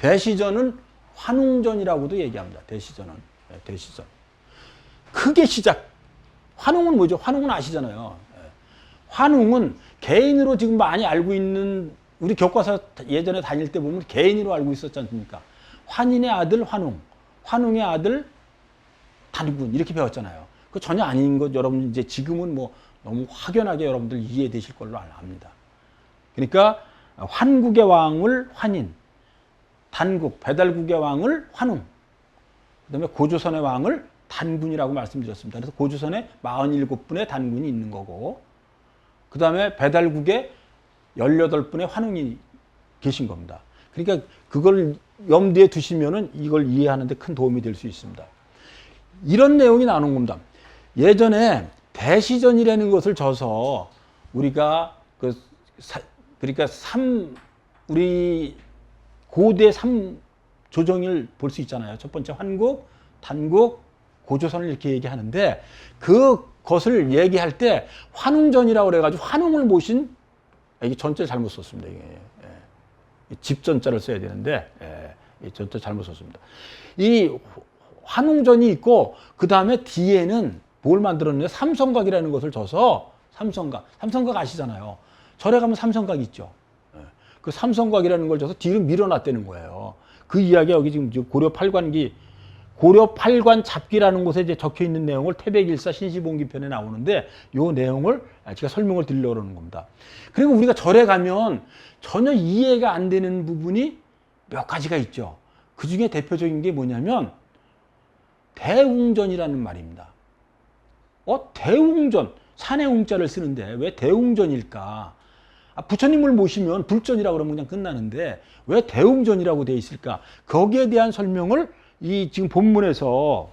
대시전은 환웅전이라고도 얘기합니다. 대시전은. 대시전. 크게 시작. 환웅은 뭐죠? 환웅은 아시잖아요. 환웅은 개인으로 지금 많이 알고 있는, 우리 교과서 예전에 다닐 때 보면 개인으로 알고 있었지 않습니까? 환인의 아들 환웅, 환웅의 아들 단군, 이렇게 배웠잖아요. 그 전혀 아닌 것 여러분 이제 지금은 뭐 너무 확연하게 여러분들 이해되실 걸로 압니다. 그러니까 환국의 왕을 환인, 단국, 배달국의 왕을 환웅, 그다음에 고조선의 왕을 단군이라고 말씀드렸습니다. 그래서 고조선에 47분의 단군이 있는 거고, 그 다음에 배달국에 18분의 환웅이 계신 겁니다. 그러니까 그걸 염두에 두시면은 이걸 이해하는데 큰 도움이 될 수 있습니다. 이런 내용이 나오는 겁니다. 예전에 대시전이라는 것을 져서 우리가 그러니까 우리 고대 3조정을 볼 수 있잖아요. 첫 번째 환국, 단국, 고조선을 이렇게 얘기하는데, 그것을 얘기할 때 환웅전이라고 그래가지고 환웅을 모신, 이게 전자를 잘못 썼습니다. 이게 집전자를 써야 되는데 전자 잘못 썼습니다. 이 환웅전이 있고 그 다음에 뒤에는 뭘 만들었느냐, 삼성각이라는 것을 줘서 삼성각 아시잖아요. 절에 가면 삼성각 있죠. 그 삼성각이라는 걸 줘서 뒤로 밀어놨다는 거예요. 그 이야기가 여기 지금 고려 8관 잡기라는 곳에 이제 적혀 있는 내용을 태백일사 신시봉기편에 나오는데, 요 내용을 제가 설명을 드리려고 그러는 겁니다. 그리고 우리가 절에 가면 전혀 이해가 안 되는 부분이 몇 가지가 있죠. 그 중에 대표적인 게 뭐냐면 대웅전이라는 말입니다. 대웅전, 산의 웅자를 쓰는데 왜 대웅전일까? 부처님을 모시면 불전이라고 그러면 그냥 끝나는데 왜 대웅전이라고 되어 있을까? 거기에 대한 설명을 이 지금 본문에서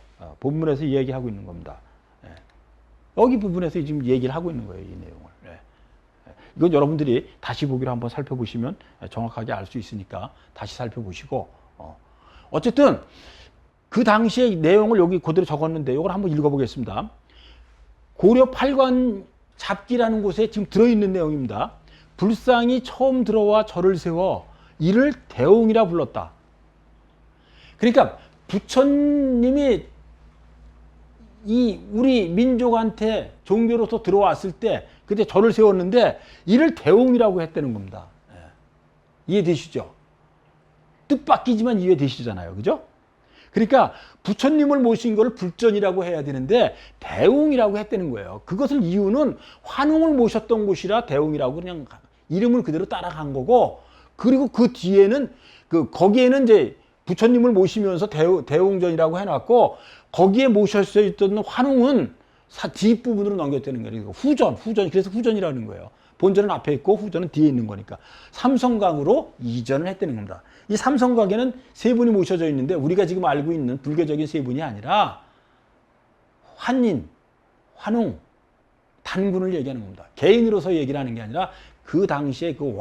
이야기하고 있는 겁니다. 여기 부분에서 지금 얘기를 하고 있는 거예요, 이 내용을. 이건 여러분들이 다시 보기로 한번 살펴보시면 정확하게 알 수 있으니까 다시 살펴보시고, 어쨌든 그 당시의 내용을 여기 그대로 적었는데 이걸 한번 읽어보겠습니다. 고려 8관 잡기라는 곳에 지금 들어있는 내용입니다. 불상이 처음 들어와 절을 세워 이를 대웅이라 불렀다. 그러니까 부처님이 이 우리 민족한테 종교로서 들어왔을 때 그때 절을 세웠는데 이를 대웅이라고 했다는 겁니다. 이해되시죠? 뜻밖이지만 이해되시잖아요. 그죠? 그러니까 부처님을 모신 걸 불전이라고 해야 되는데 대웅이라고 했다는 거예요. 그것을 이유는 환웅을 모셨던 곳이라 대웅이라고 그냥 이름을 그대로 따라간 거고, 그리고 그 뒤에는 거기에는 이제 부처님을 모시면서 대웅전이라고 해놨고, 거기에 모셔져 있던 환웅은 뒷부분으로 넘겼다는 거예요. 후전. 그래서 후전이라는 거예요. 본전은 앞에 있고 후전은 뒤에 있는 거니까. 삼성각으로 이전을 했다는 겁니다. 이 삼성각에는 세 분이 모셔져 있는데 우리가 지금 알고 있는 불교적인 세 분이 아니라 환인, 환웅, 단군을 얘기하는 겁니다. 개인으로서 얘기를 하는 게 아니라 그 당시에 그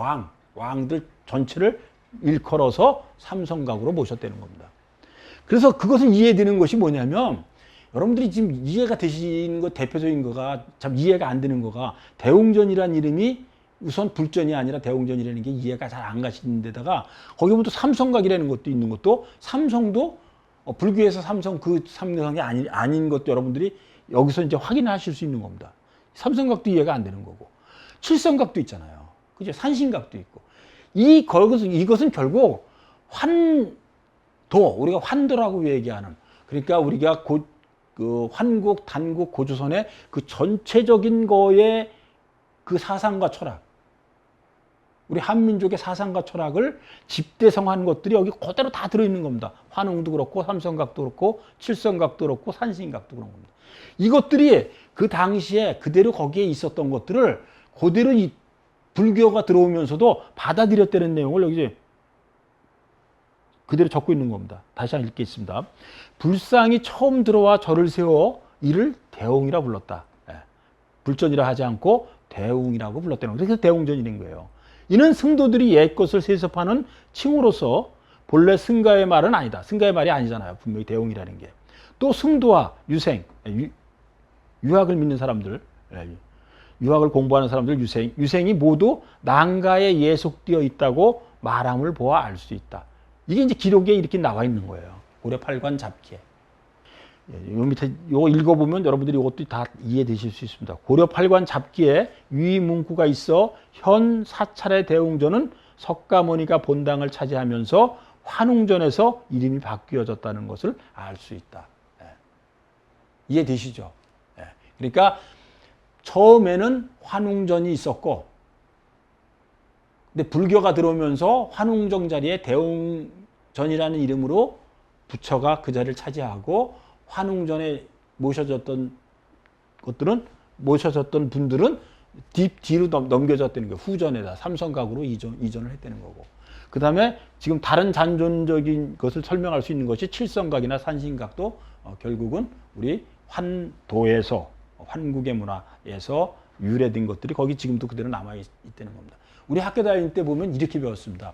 왕들 전체를 일컬어서 삼성각으로 모셨다는 겁니다. 그래서 그것을 이해되는 것이 뭐냐면, 여러분들이 지금 이해가 되시는 것, 대표적인 거가, 참 이해가 안 되는 거가, 대웅전이라는 이름이 우선 불전이 아니라 대웅전이라는 게 이해가 잘 안 가시는 데다가, 거기 보면 또 삼성각이라는 것도 있는 것도, 삼성도 불교에서 그 삼성이 아닌 것도 여러분들이 여기서 이제 확인하실 수 있는 겁니다. 삼성각도 이해가 안 되는 거고, 칠성각도 있잖아요. 그죠? 산신각도 있고. 이것은 결국 우리가 환도라고 얘기하는, 그러니까 우리가 그 환국, 단국, 고조선의 그 전체적인 거에 그 사상과 철학, 우리 한민족의 사상과 철학을 집대성한 것들이 여기 그대로 다 들어있는 겁니다. 환웅도 그렇고, 삼성각도 그렇고, 칠성각도 그렇고, 산신각도 그런 겁니다. 이것들이 그 당시에 그대로 거기에 있었던 것들을 그대로 이 불교가 들어오면서도 받아들였다는 내용을 여기 그대로 적고 있는 겁니다. 다시 한번 읽겠습니다. 불상이 처음 들어와 절을 세워 이를 대웅이라 불렀다. 불전이라 하지 않고 대웅이라고 불렀다는 거예요. 그래서 대웅전이 거예요. 이는 승도들이 옛것을 세습하는 칭호로서 본래 승가의 말은 아니다. 승가의 말이 아니잖아요. 분명히 대웅이라는 게. 또 승도와 유생, 유학을 믿는 사람들, 유학을 공부하는 사람들, 유생이 모두 난가에 예속되어 있다고 말함을 보아 알 수 있다. 이게 이제 기록에 이렇게 나와 있는 거예요. 고려 8관 잡기에. 요 밑에 요거 읽어보면 여러분들이 이것도 다 이해되실 수 있습니다. 고려 8관 잡기에 위 문구가 있어 현 사찰의 대웅전은 석가모니가 본당을 차지하면서 환웅전에서 이름이 바뀌어졌다는 것을 알 수 있다. 이해되시죠? 그러니까 처음에는 환웅전이 있었고, 근데 불교가 들어오면서 환웅정 자리에 대웅전이라는 이름으로 부처가 그 자리를 차지하고, 환웅전에 모셔졌던 분들은 뒤로 넘겨졌다는 거예요. 후전에다 삼성각으로 이전을 했다는 거고. 그 다음에 지금 다른 잔존적인 것을 설명할 수 있는 것이 칠성각이나 산신각도 결국은 우리 환도에서, 환국의 문화에서 유래된 것들이 거기 지금도 그대로 남아있다는 겁니다. 우리 학교 다닐 때 보면 이렇게 배웠습니다.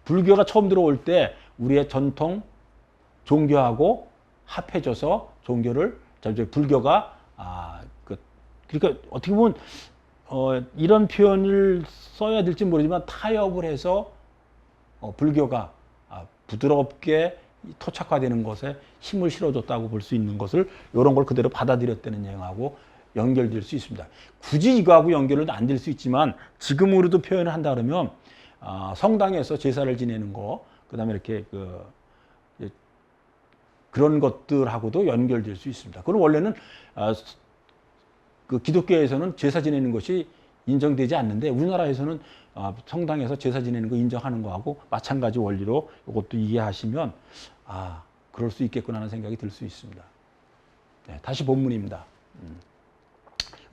불교가 처음 들어올 때 우리의 전통 종교하고 합해져서 불교가, 그러니까 어떻게 보면, 이런 표현을 써야 될지 모르지만 타협을 해서 불교가 부드럽게 토착화되는 것에 힘을 실어줬다고 볼 수 있는 것을, 이런 걸 그대로 받아들였다는 내용하고 연결될 수 있습니다. 굳이 이거하고 연결은 안 될 수 있지만, 지금으로도 표현을 한다 그러면, 성당에서 제사를 지내는 거, 그 다음에 이렇게 그런 것들하고도 연결될 수 있습니다. 그건 원래는 기독교에서는 제사 지내는 것이 인정되지 않는데, 우리나라에서는 성당에서 제사 지내는 거 인정하는 거하고 마찬가지 원리로 이것도 이해하시면 그럴 수 있겠구나 하는 생각이 들 수 있습니다. 네, 다시 본문입니다.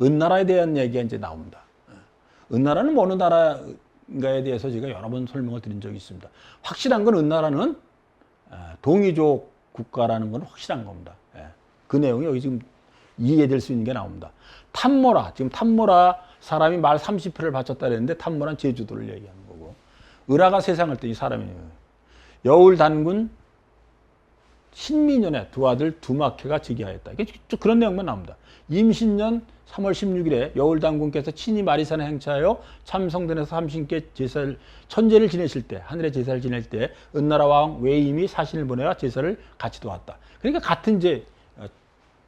은나라에 대한 얘기가 이제 나옵니다. 은나라는 뭐 어느 나라인가에 대해서 제가 여러 번 설명을 드린 적이 있습니다. 확실한 건 은나라는 동이족 국가라는 건 확실한 겁니다. 그 내용이 여기 지금 이해될 수 있는 게 나옵니다. 탐모라, 지금 탐모라 사람이 말 30회를 바쳤다 그랬는데, 탐모란 제주도를 얘기하는 거고, 을하가 세상을 뜬 이 사람이 여울단군 신민년에 두 아들 두막해가 즉위하였다. 이게 그런 내용만 나옵니다. 임신년 3월 16일에 여울단군께서 친히 마리산에 행차하여 참성전에서 삼신께 천제를 지내실 때, 하늘의 제사를 지낼 때 은나라 왕 외임이 사신을 보내와 제사를 같이 도왔다. 그러니까 같은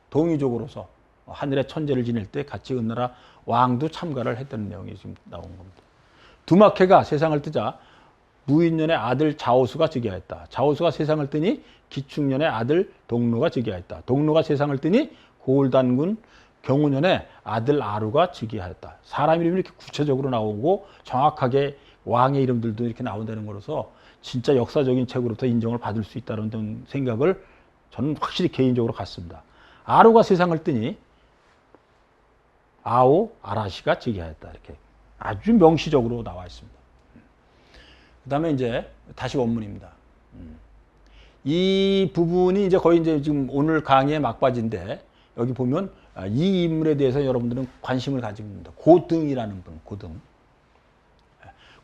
동이족으로서 하늘의 천제를 지낼 때 같이 은나라 왕도 참가를 했다는 내용이 지금 나온 겁니다. 두막해가 세상을 뜨자 무인년의 아들 자오수가 즉위하였다. 자오수가 세상을 뜨니 기축년의 아들 동로가 즉위하였다. 동로가 세상을 뜨니 고을단군 경우년의 아들 아루가 즉위하였다. 사람 이름이 이렇게 구체적으로 나오고 정확하게 왕의 이름들도 이렇게 나온다는 거로서 진짜 역사적인 책으로부터 인정을 받을 수 있다는 생각을 저는 확실히 개인적으로 갖습니다. 아루가 세상을 뜨니 아오 아라시가 즉위하였다. 이렇게 아주 명시적으로 나와 있습니다. 그 다음에 이제 다시 원문입니다. 이 부분이 이제 거의 이제 지금 오늘 강의의 막바지인데, 여기 보면 이 인물에 대해서 여러분들은 관심을 가지고 있습니다. 고등이라는 분, 고등.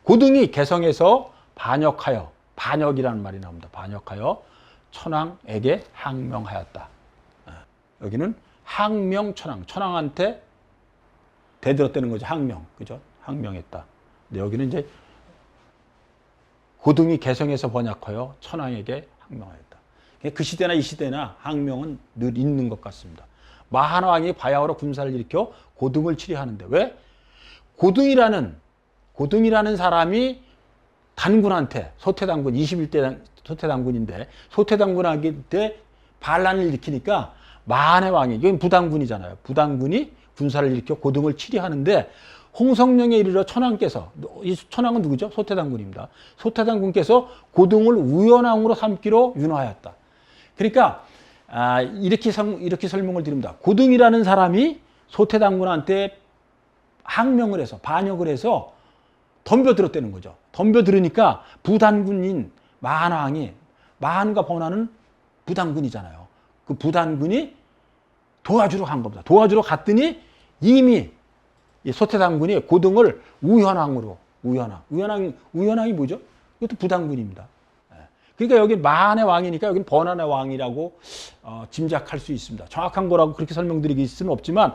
고등이 개성에서 반역이라는 말이 나옵니다. 반역하여 천황에게 항명하였다. 여기는 항명 천황한테 대들었다는 거죠. 항명, 그죠? 항명했다. 근데 여기는 이제 고등이 개성에서 번역하여 천황에게 항명하였다. 그 시대나 이 시대나 항명은 늘 있는 것 같습니다. 마한왕이 바야흐로 군사를 일으켜 고등을 치리하는데, 왜? 고등이라는 사람이 단군한테, 소태단군, 21대 소태단군인데, 소태단군한테 반란을 일으키니까 마한의 왕이, 이건 부단군이잖아요. 부단군이 군사를 일으켜 고등을 치리하는데, 홍성령에 이르러 천황께서, 이 천황은 누구죠? 소태단군입니다. 소태단군께서 고등을 우연왕으로 삼기로 윤하였다. 그러니까 이렇게 설명을 드립니다. 고등이라는 사람이 소태단군한테 항명을 해서, 반역을 해서 덤벼들었다는 거죠. 덤벼들으니까 부단군인 마한왕이, 마한과 번화는 부단군이잖아요. 그 부단군이 도와주러 간 겁니다. 도와주러 갔더니 이미 이 소태단군이 고등을 우현왕으로, 우현왕이 뭐죠? 이것도 부단군입니다. 그러니까 여기 마한의 왕이니까 여기는 번한의 왕이라고 짐작할 수 있습니다. 정확한 거라고 그렇게 설명드리기 수는 없지만,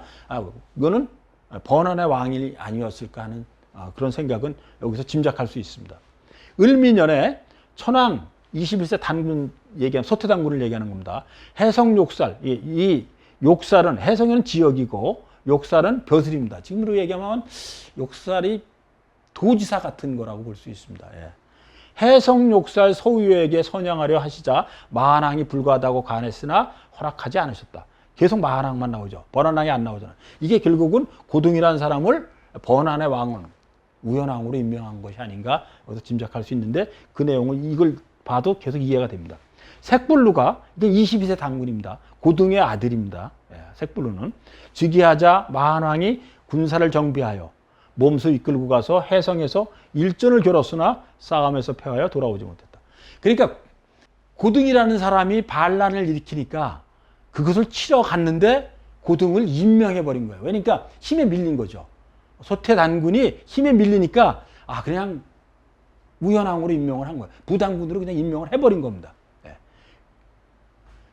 이거는 번한의 왕이 아니었을까 하는 그런 생각은 여기서 짐작할 수 있습니다. 을미년에 천황 21세 단군 얘기하면 소태 단군을 얘기하는 겁니다. 해성 욕살, 이 욕살은 해성에는 지역이고 욕살은 벼슬입니다. 지금으로 얘기하면 욕살이 도지사 같은 거라고 볼 수 있습니다. 예. 해성 욕살 소유에게 선양하려 하시자 만왕이 불가하다고 간했으나 허락하지 않으셨다. 계속 만왕만 나오죠. 번안왕이 안 나오잖아요. 이게 결국은 고등이라는 사람을 번안의 왕은 우연왕으로 임명한 것이 아닌가 여기서 짐작할 수 있는데 그 내용을 이걸 봐도 계속 이해가 됩니다. 색불루가 이게 22세 단군입니다. 고등의 아들입니다. 예, 색불루는 즉위하자 만왕이 군사를 정비하여 몸소 이끌고 가서 해성에서 일전을 겨뤘으나 싸움에서 패하여 돌아오지 못했다. 그러니까 고등이라는 사람이 반란을 일으키니까 그것을 치러 갔는데 고등을 임명해버린 거예요. 그러니까 힘에 밀린 거죠. 소태 단군이 힘에 밀리니까 그냥 우연왕으로 임명을 한 거예요. 부단군으로 그냥 임명을 해버린 겁니다. 예.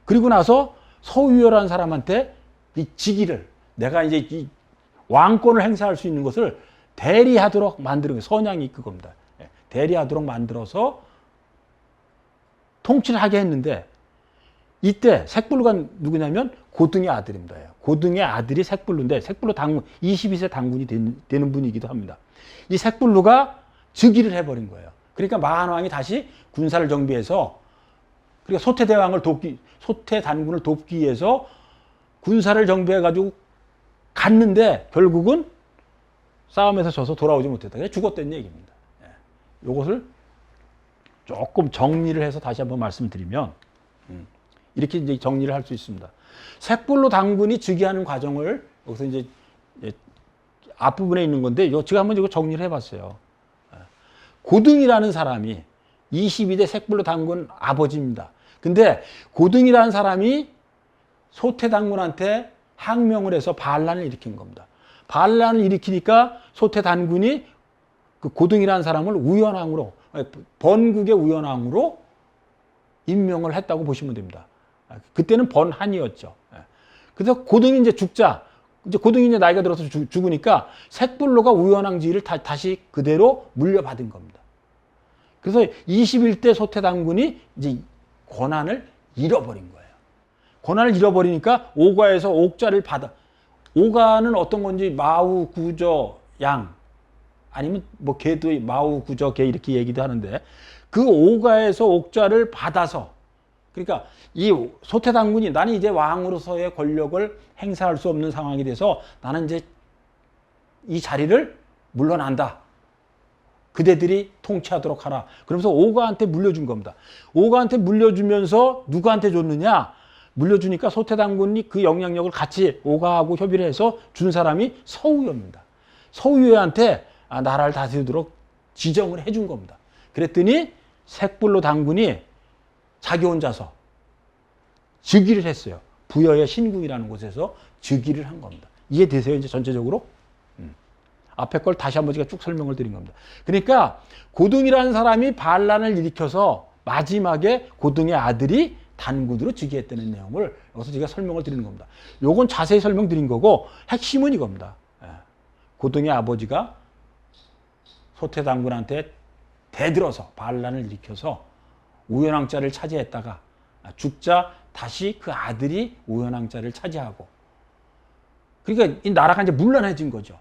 그리고 나서 서유여라는 사람한테 이 직위를 내가 이제 이 왕권을 행사할 수 있는 것을 대리하도록 만드는 거예요. 선양이 그겁니다. 예. 대리하도록 만들어서 통치를 하게 했는데 이때 색불루가 누구냐면 고등의 아들입니다. 고등의 아들이 색불루인데 색불루 당군 22세 당군이 되는 분이기도 합니다. 이 색불루가 즉위를 해버린 거예요. 그러니까 만왕이 다시 군사를 정비해서 그러니까 소태 단군을 돕기 위해서 군사를 정비해가지고 갔는데 결국은 싸움에서 져서 돌아오지 못했다. 그래서 죽었다는 얘기입니다. 이것을 조금 정리를 해서 다시 한번 말씀드리면 이렇게 이제 정리를 할 수 있습니다. 색불루 당군이 즉위하는 과정을 여기서 이제 앞부분에 있는 건데 제가 한번 이거 정리를 해봤어요. 고등이라는 사람이 22대 색불루 당군 아버지입니다. 근데 고등이라는 사람이 소태 당군한테 항명을 해서 반란을 일으킨 겁니다. 반란을 일으키니까 소태 단군이 그 고등이라는 사람을 우연왕으로 번국의 우연왕으로 임명을 했다고 보시면 됩니다. 그때는 번한이었죠. 그래서 고등이 이제 죽자 이제 고등이 이제 나이가 들어서 죽으니까 색불로가 우연왕 지위를 다시 그대로 물려받은 겁니다. 그래서 21대 소태 단군이 이제 권한을 잃어버린 거예요. 권한을 잃어버리니까 오가에서 옥자를 받아. 오가는 어떤 건지 마우, 구저, 양 아니면 뭐 개도 마우, 구저, 개 이렇게 얘기도 하는데 그 오가에서 옥자를 받아서 그러니까 이 소태 단군이 나는 이제 왕으로서의 권력을 행사할 수 없는 상황이 돼서 나는 이제 이 자리를 물러난다. 그대들이 통치하도록 하라. 그러면서 오가한테 물려준 겁니다. 오가한테 물려주면서 누구한테 줬느냐? 물려주니까 소태 단군이 그 영향력을 같이 오가하고 협의를 해서 준 사람이 서우여입니다. 서우여한테 나라를 다스리도록 지정을 해준 겁니다. 그랬더니 색불로 단군이 자기 혼자서 즉위를 했어요. 부여의 신궁이라는 곳에서 즉위를 한 겁니다. 이해되세요? 이제 전체적으로? 앞에 걸 다시 한번 제가 쭉 설명을 드린 겁니다. 그러니까 고등이라는 사람이 반란을 일으켜서 마지막에 고등의 아들이 단군으로 즉위했다는 내용을 여기서 제가 설명을 드리는 겁니다. 요건 자세히 설명드린 거고 핵심은 이겁니다. 고등의 아버지가 소태 단군한테 대들어서 반란을 일으켜서 우연왕자를 차지했다가 죽자 다시 그 아들이 우연왕자를 차지하고 그러니까 이 나라가 이제 문란해진 거죠.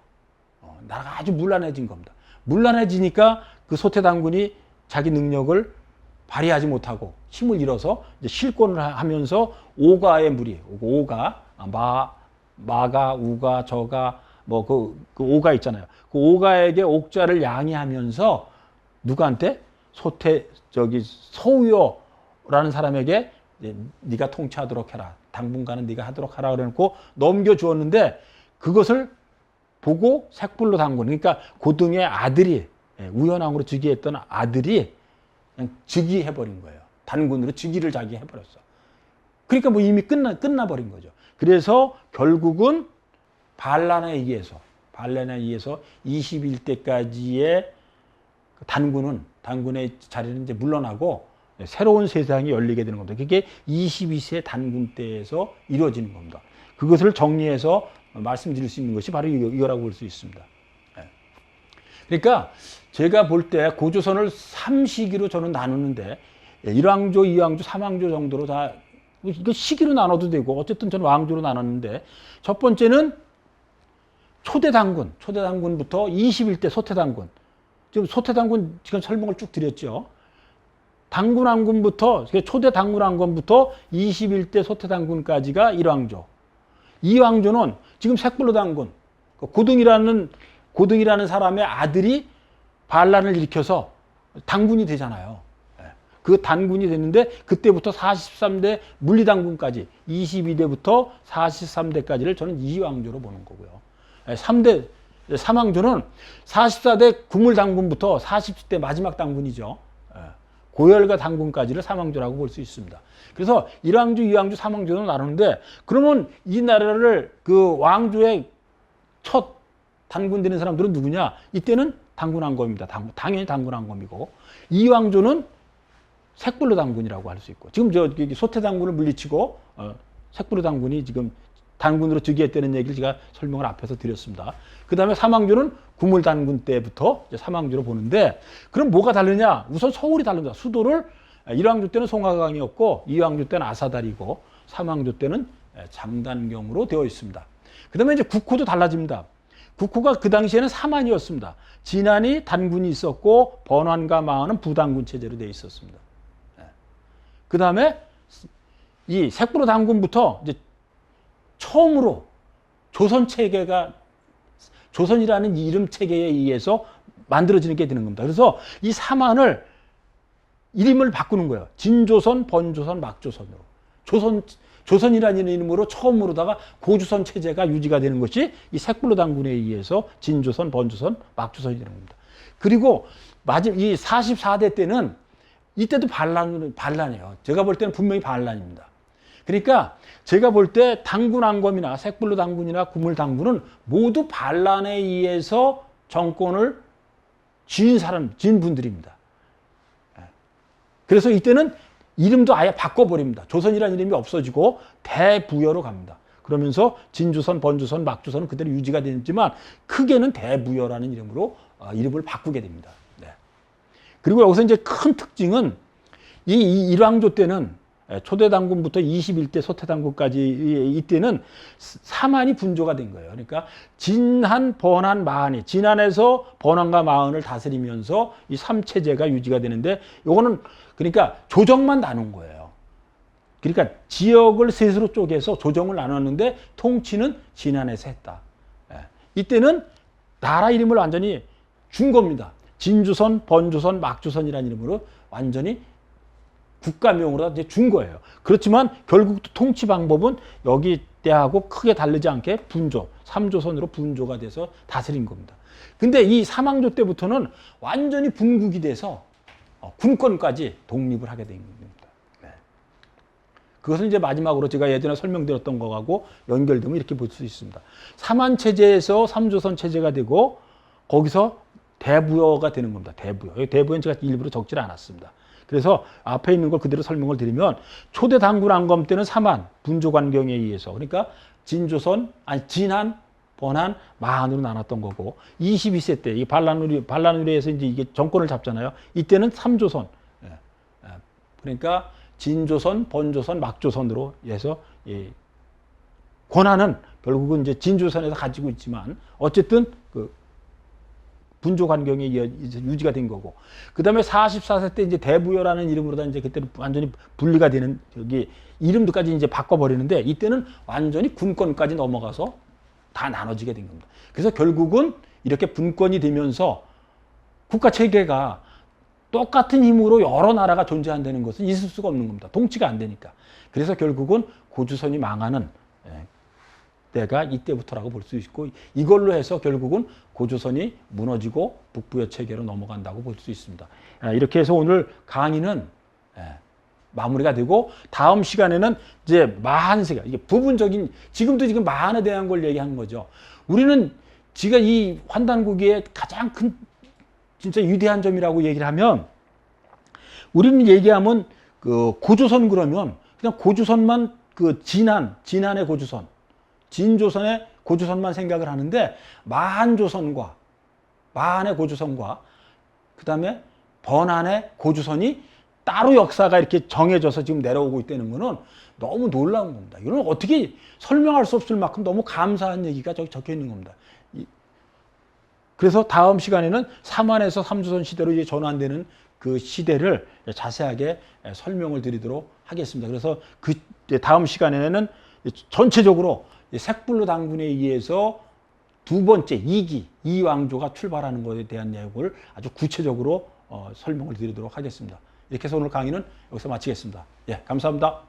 나라가 아주 문란해진 겁니다. 문란해지니까 그 소태 단군이 자기 능력을 발휘하지 못하고 힘을 잃어서 이제 실권을 하면서 오가의 무리, 오가, 마가, 우가, 저가, 뭐 그 오가 있잖아요. 그 오가에게 옥자를 양해하면서 누구한테 서우여라는 사람에게 네가 통치하도록 해라. 당분간은 네가 하도록 하라 그래놓고 넘겨주었는데 그것을 보고 색불로 단군, 그러니까 고등의 아들이 우연왕으로 즉위했던 아들이 그냥 즉위해버린 거예요. 단군으로 즉위를 자기 해버렸어. 그러니까 뭐 이미 끝나버린 거죠. 그래서 결국은 반란에 의해서 21대까지의 단군의 자리는 이제 물러나고 새로운 세상이 열리게 되는 겁니다. 그게 22세 단군 때에서 이루어지는 겁니다. 그것을 정리해서 말씀드릴 수 있는 것이 바로 이거라고 볼 수 있습니다. 그러니까 제가 볼 때 고조선을 3시기로 저는 나누는데 1왕조, 2왕조, 3왕조 정도로 다 이거 시기로 나눠도 되고 어쨌든 저는 왕조로 나눴는데 첫 번째는 초대당군부터 21대 소태당군. 지금 소태당군 지금 설명을 쭉 드렸죠. 당군왕군부터 초대 당군왕군부터 21대 소태당군까지가 1왕조. 2왕조는 지금 색불로 당군. 고등이라는 사람의 아들이 반란을 일으켜서 당군이 되잖아요. 그 단군이 됐는데 그때부터 43대 물리당군까지 22대부터 43대까지를 저는 2왕조로 보는 거고요. 3왕조는 44대 국물당군부터 40대 마지막 당군이죠. 고열과 당군까지를 3왕조라고 볼 수 있습니다. 그래서 1왕조, 2왕조, 3왕조로 나누는데 그러면 이 나라를 그 왕조의 첫 단군 되는 사람들은 누구냐? 이때는 당군왕검입니다. 당연히 당군왕검이고 2왕조는 색불로 당군이라고 할 수 있고 지금 소태 당군을 물리치고 색불로 당군이 지금 단군으로 즉위했다는 얘기를 제가 설명을 앞에서 드렸습니다. 그 다음에 3왕조는 구물 단군 때부터 이제 3왕조로 보는데 그럼 뭐가 다르냐? 우선 서울이 다릅니다. 수도를 1왕조 때는 송화강이었고 2왕조 때는 아사다리고 3왕조 때는 장단경으로 되어 있습니다. 그 다음에 이제 국호도 달라집니다. 국호가 그 당시에는 사만이었습니다. 진안이 단군이 있었고 번환과 마한은 부단군 체제로 되어 있었습니다. 그 다음에 이 색불로 당군부터 이제 처음으로 조선 체계가 조선이라는 이름 체계에 의해서 만들어지는 게 되는 겁니다. 그래서 이 사만을 이름을 바꾸는 거예요. 진조선, 번조선, 막조선으로. 조선이라는 이름으로 처음으로다가 고조선 체제가 유지가 되는 것이 이 색불로 당군에 의해서 진조선, 번조선, 막조선이 되는 겁니다. 그리고 이 44대 때는 이때도 반란이에요. 제가 볼 때는 분명히 반란입니다. 그러니까 제가 볼 때 당군왕검이나 색불로 당군이나 구물 당군은 모두 반란에 의해서 정권을 쥔 분들입니다. 그래서 이때는 이름도 아예 바꿔버립니다. 조선이라는 이름이 없어지고 대부여로 갑니다. 그러면서 진조선, 번조선, 막조선은 그대로 유지가 되지만 크게는 대부여라는 이름으로 이름을 바꾸게 됩니다. 네. 그리고 여기서 이제 큰 특징은 이 1왕조 때는 초대당군부터 21대 소태당군까지 이때는 사만이 분조가 된 거예요. 그러니까 진한, 번한, 마한이 진한에서 번한과 마한을 다스리면서 이 3체제가 유지가 되는데 요거는 그러니까 조정만 나눈 거예요. 그러니까 지역을 셋으로 쪼개서 조정을 나눴는데 통치는 진한에서 했다. 이때는 나라 이름을 완전히 준 겁니다. 진조선, 번조선, 막조선이라는 이름으로 완전히 국가명으로 이제 준 거예요. 그렇지만 결국 통치 방법은 여기 때하고 크게 다르지 않게 분조, 3조선으로 분조가 돼서 다스린 겁니다. 근데 이 3왕조 때부터는 완전히 분국이 돼서 군권까지 독립을 하게 된 겁니다. 네. 그것은 이제 마지막으로 제가 예전에 설명드렸던 거하고 연결되면 이렇게 볼 수 있습니다. 삼한 체제에서 3조선 체제가 되고 거기서 대부여가 되는 겁니다. 대부여. 대부여는 제가 일부러 적질 않았습니다. 그래서 앞에 있는 걸 그대로 설명을 드리면 초대 당군왕검 때는 사만 분조 관경에 의해서 그러니까 진한, 번한, 마한으로 나눴던 거고 22세 때 이 반란으로해서 이제 이게 정권을 잡잖아요. 이때는 3조선. 그러니까 진조선, 번조선, 막조선으로 해서 권한은 결국은 이제 진조선에서 가지고 있지만 어쨌든 그 분조 관경에 유지가 된 거고. 그 다음에 44세 때 이제 대부여라는 이름으로다 이제 그때 완전히 분리가 되는 여기 이름도까지 이제 바꿔버리는데 이때는 완전히 군권까지 넘어가서 다 나눠지게 된 겁니다. 그래서 결국은 이렇게 분권이 되면서 국가 체계가 똑같은 힘으로 여러 나라가 존재한다는 것은 있을 수가 없는 겁니다. 통치가 안 되니까. 그래서 결국은 고조선이 망하는 때가 이때부터라고 볼 수 있고 이걸로 해서 결국은 고조선이 무너지고 북부여 체계로 넘어간다고 볼 수 있습니다. 이렇게 해서 오늘 강의는 마무리가 되고 다음 시간에는 이제 마한세가 이게 부분적인 지금 마한에 대한 걸 얘기하는 거죠. 우리는 지가 이 환단국의 가장 큰 진짜 위대한 점이라고 얘기를 하면 우리는 얘기하면 그 고조선 그러면 그냥 고조선만 그 진한의 고조선 진조선의 고조선만 생각을 하는데 마한의 고조선과 그 다음에 번한의 고조선이 따로 역사가 이렇게 정해져서 지금 내려오고 있다는 거는 너무 놀라운 겁니다. 이건 어떻게 설명할 수 없을 만큼 너무 감사한 얘기가 저기 적혀 있는 겁니다. 그래서 다음 시간에는 삼한에서 삼조선 시대로 이제 전환되는 그 시대를 자세하게 설명을 드리도록 하겠습니다. 그래서 그 다음 시간에는 전체적으로 색불로 당군에 의해서 두 번째 2기 이왕조가 출발하는 것에 대한 내용을 아주 구체적으로 설명을 드리도록 하겠습니다. 이렇게 해서 오늘 강의는 여기서 마치겠습니다. 예, 감사합니다.